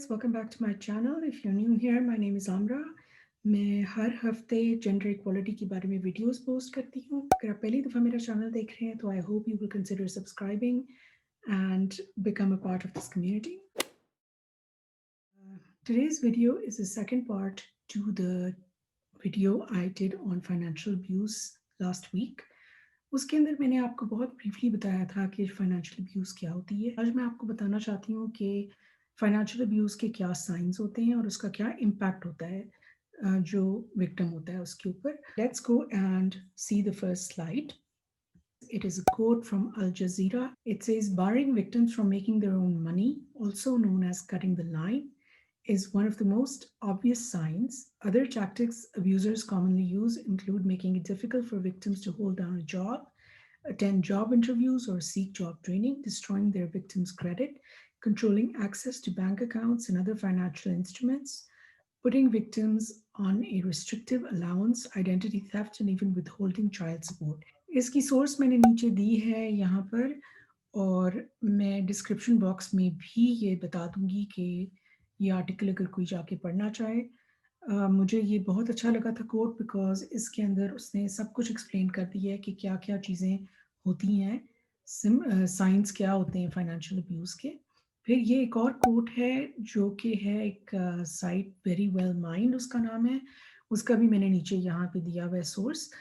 guys, welcome back to my channel. If you're new here, my name is Amra. मैं हर हफ्ते gender equality के बारे में videos post करती हूँ. अगर आप पहली दफ़ा मेरा चैनल देख रहे हैं तो I hope you will consider subscribing and become a part of this community. Today's video is the second part to the video I did on financial abuse last week. उसके अंदर मैंने आपको बहुत ब्रीफली बताया था कि फाइनेंशियल अब्यूज़ क्या होती है. आज मैं आपको बताना चाहती हूँ कि फाइनेंशियल अब्यूज़ के क्या साइंस होते हैं और उसका क्या इम्पैक्ट होता है जो विक्टिम होता है उसके ऊपर. Let's go and see the first slide. It is a quote from Al Jazeera. It says, barring victims from making their own money, also known as cutting the line, is one of the most obvious signs. Other tactics abusers commonly use include making it difficult for victims to hold down a job, attend job interviews, or seek job training, destroying their victims' credit, controlling access to bank accounts and other financial instruments, putting victims on a restrictive allowance, identity theft, and even withholding child support. इसकी source मैंने नीचे दी है यहाँ पर, और मैं description box में भी ये बता दूंगी कि ये आर्टिकल अगर कोई जाके पढ़ना चाहे. मुझे ये बहुत अच्छा लगा था कोट, बिकॉज इसके अंदर उसने सब कुछ एक्सप्लेन कर दिया है कि क्या क्या चीज़ें होती हैं, साइंस क्या होते हैं फाइनेंशियल अब्यूज़ के. फिर ये एक और कोट है जो कि है एक साइट वेरी वेल माइंड उसका नाम है, उसका भी मैंने नीचे यहाँ पे दिया हुआ है सोर्स.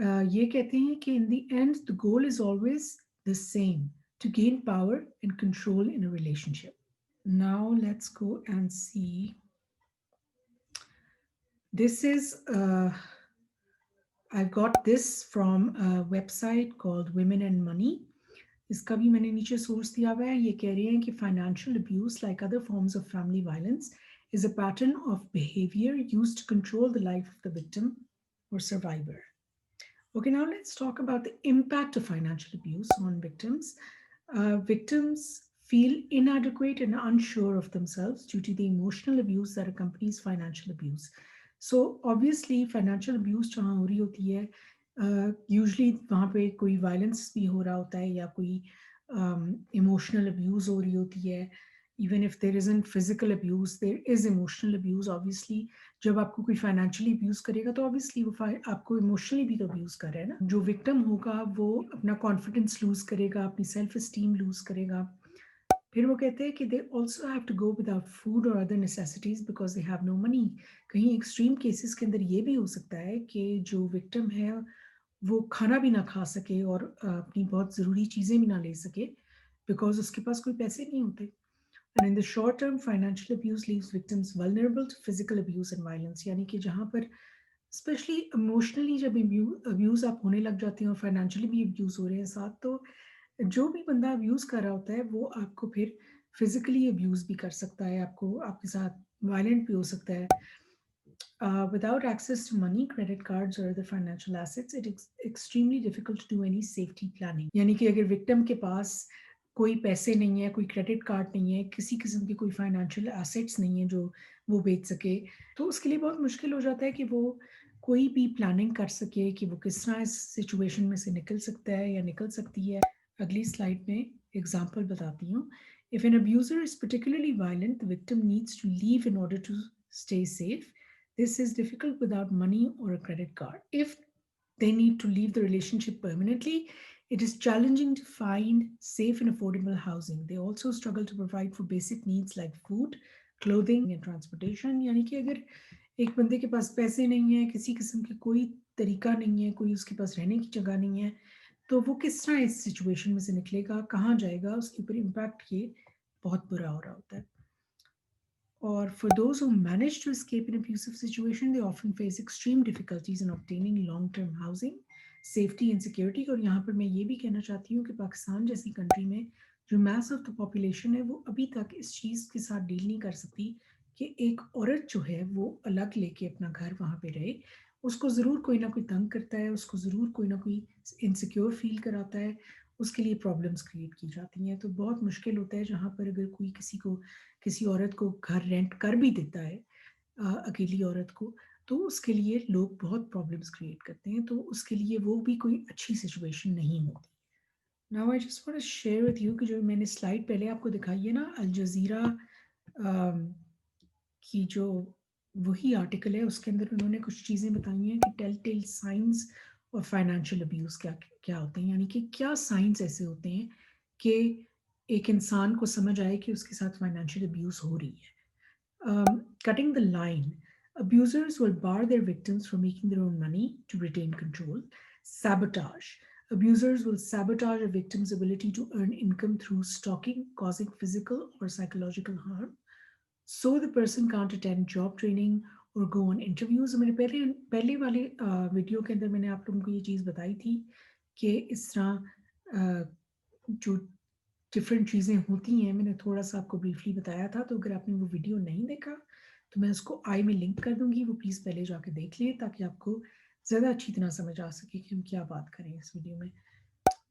ये कहते हैं कि in the end the goal is always the same, to gain power and control in a relationship. Now let's go and see. This is, I got this from a website called Women and Money. इसका भी मैंने नीचे source दिया हुआ है. ये कह रही हैं कि financial abuse, like other forms of family violence, is a pattern of behavior used to control the life of the victim or survivor. Okay, now let's talk about the impact of financial abuse on victims. Victims feel inadequate and unsure of themselves due to the emotional abuse that accompanies financial abuse. So obviously financial abuse जहाँ हो रही होती है, usually वहाँ पे कोई violence भी हो रहा होता है या कोई emotional abuse हो रही होती है. Even if there isn't physical abuse, there is emotional abuse. Obviously जब आपको कोई फाइनेंशियली अब्यूज करेगा तो ऑब्वियसली वो आपको इमोशनली भी तो अब्यूज कर रहा है ना. जो विक्टिम होगा वो अपना कॉन्फिडेंस लूज करेगा, अपनी सेल्फ एस्टीम लूज करेगा. फिर वो कहते हैं कि they also have to go without food और other necessities because they have no money. कहीं एक्सट्रीम केसेस के अंदर ये भी हो सकता है कि जो विक्टिम है वो खाना भी ना खा सके और अपनी बहुत ज़रूरी चीज़ें भी ना ले सके बिकॉज उसके पास कोई पैसे नहीं होते. And in the short term, financial abuse leaves victims vulnerable to physical abuse and violence. यानी कि जहाँ पर स्पेशली इमोशनली जब अब्यूज आप होने लग जाते हैं और फाइनेंशियली भी अब्यूज हो रहे हैं साथ, तो जो भी बंदा अब्यूज कर रहा होता है वो आपको फिर फिजिकली अब्यूज भी कर सकता है, आपको आपके साथ वायलेंट भी हो सकता है. Without access to money, credit cards or other financial assets, it is extremely difficult to do any safety planning. यानी कि अगर विक्टिम के पास कोई पैसे नहीं है, कोई क्रेडिट कार्ड नहीं है, किसी किस्म के कोई फाइनेंशियल एसेट्स नहीं है जो वो बेच सके, तो उसके लिए बहुत मुश्किल हो जाता है कि वो कोई भी प्लानिंग कर सके कि वो किस तरह इस सिचुएशन में से निकल सकता है या निकल सकती है. अगली स्लाइड में एग्जांपल बताती हूँ. If an abuser is particularly violent, the victim needs to leave in order to stay safe. This is difficult without money or a credit card. If they need to leave the relationship permanently, it is challenging to find safe and affordable housing. They also struggle to provide for basic needs like food, clothing and transportation. यानी कि अगर एक बंदे के पास पैसे नहीं है, किसी किस्म की कोई तरीका नहीं है, कोई उसके पास रहने की जगह नहीं है, तो वो किस तरह इस सिचुएशन में से निकलेगा, कहाँ जाएगा, उसके ऊपर इम्पैक्ट ये बहुत बुरा हो रहा होता है. Or for those who manage to escape an abusive situation, they often face extreme difficulties in obtaining long-term housing, safety and security. और यहाँ पर मैं ये भी कहना चाहती हूँ कि पाकिस्तान जैसी कंट्री में जो mass of the population है वो अभी तक इस चीज़ के साथ डील नहीं कर सकती कि एक औरत जो है वो अलग लेके अपना घर वहाँ पे रहे. उसको ज़रूर कोई ना कोई तंग करता है, उसको ज़रूर कोई ना कोई इनसिक्योर फील कराता है, उसके लिए प्रॉब्लम्स क्रिएट की जाती हैं. तो बहुत मुश्किल होता है जहाँ पर अगर कोई किसी औरत को घर रेंट कर भी देता है, अकेली औरत को, तो उसके लिए लोग बहुत प्रॉब्लम्स क्रिएट करते हैं, तो उसके लिए वो भी कोई अच्छी सिचुएशन नहीं होती. Now I just want to share with you कि जो मैंने स्लाइड पहले आपको दिखाई है ना, अल जजीरा की जो वही आर्टिकल है उसके अंदर उन्होंने कुछ चीज़ें बताई हैं कि टेल टेल साइंस और फाइनेंशियल अब्यूज़ क्या क्या होते हैं, यानी कि क्या साइंस ऐसे होते हैं कि एक इंसान को समझ आए कि उसके साथ फाइनेंशियल अब्यूज़ हो रही है. Cutting the line, abusers will bar their victims from making their own money to retain control. Sabotage. Abusers will sabotage a victim's ability to earn income through stalking, causing physical or psychological harm. So the person can't attend job training or go on interviews. मैंने पहले वाले video के अंदर मैंने आप लोगों को ये चीज़ बताई थी कि इस तरह जो डिफरेंट चीज़ें होती हैं, मैंने थोड़ा सा आपको ब्रीफली बताया था. तो अगर आपने वो वीडियो नहीं देखा तो मैं उसको आई में लिंक कर दूंगी, वो प्लीज़ पहले जाके देख लें ताकि आपको ज़्यादा अच्छी तरह समझ आ सके कि हम क्या बात करें इस वीडियो में.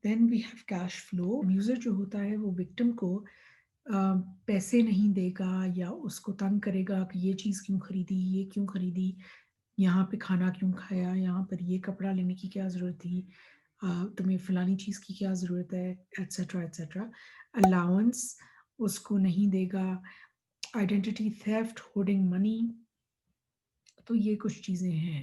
Then we have cash flow. User जो होता है वो विक्टिम को पैसे नहीं देगा या उसको तंग करेगा कि ये चीज़ क्यों खरीदी, ये क्यों खरीदी, यहाँ पे खाना क्यों खाया, यहाँ पर ये कपड़ा लेने की क्या ज़रूरत थी, तुम्हें फलानी चीज़ की क्या ज़रूरत है, एट्सेट्रा एट्सेट्रा. अलाउंस उसको नहीं देगा. Identity theft, hoarding money. तो ये कुछ चीज़ें हैं.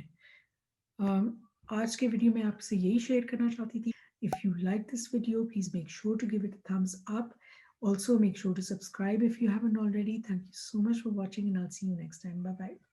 आज के वीडियो में आपसे यही शेयर करना चाहती थी. If you like this video, please make sure to give it a thumbs up. Also, make sure to subscribe if you haven't already. Thank you so much for watching, and I'll see you next time. Bye bye.